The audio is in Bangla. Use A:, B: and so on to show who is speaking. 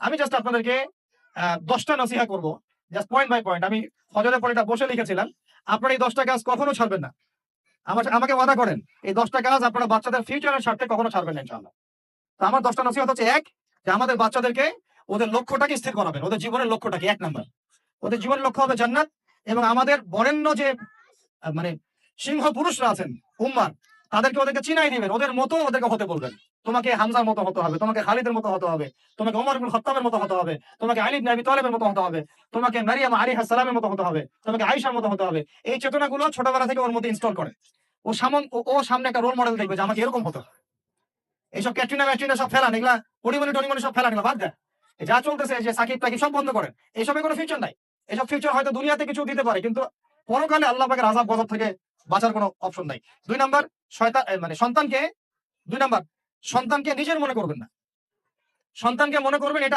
A: আমি জাস্ট আপনাদেরকে 10টা নসিহা করব। Just point by point. আমি ফজরের পরে এটা বসে লিখেছিলাম। আপনারা এই 10টা কাজ কখনো ছাড়বেন না। আমাকে ওয়াদা করেন। এই 10টা কাজ আপনারা বাচ্চাদের ফিউচারের স্বার্থে কখনো ছাড়বেন না ইনশাআল্লাহ। তো আমার 10টা নসিহত হচ্ছে, ১, যে আমাদের বাচ্চাদেরকে ওদের লক্ষ্যটাকে স্থির করাবেন। ওদের জীবনের লক্ষ্যটাকে ১ নাম্বার। ওদের জীবনের লক্ষ্য হবে জান্নাত। এবং আমাদের বরেণ্য যে মানে সিংহ পুরুষরা আছেন উম্মার, ওদেরকে চিনাই দিবেন। ওদের মতো ওদেরকে হতে বলবেন। তোমাকে হামজার মতো হতে হবে, তোমাকে খালিদের মতো হতে হবে, তোমাকে ওমর ইবনে খাত্তাবের মতো হতে হবে, তোমাকে আলী ইবনে আবি তালেবের মতো হতে হবে, তোমাকে মারিয়াম আলাইহিস সালামের মতো হতে হবে, তোমাকে আয়েশার মতো হতে হবে। এই চেতনাগুলো ছোটবেলা থেকে ওর মধ্যে ইনস্টল করে। ও সামনে একটা রোল মডেল দেখবে যে আমাকে এরকম হতে হবে। এইসব ক্যাটরিনা ম্যাটরিনা সব ফেলান, এগুলা পরিমণি টরিমণি সব ফেলান, এগুলা বাদ দেন। যা চলতেছে যে সাকিব টাকিব সব বন্ধ করেন। এসবে কোনো ফিউচার নাই। এসব ফিউচার হয়তো দুনিয়াতে কিছু দিতে পারে, কিন্তু পরকালে আল্লাহ পাকের আযাব গজব থেকে বাঁচার কোনো অপশন নাই। ২ নাম্বার, সন্তানকে ২ নাম্বার, সন্তানকে নিজের মনে করবেন না। সন্তানকে মনে করবেন এটা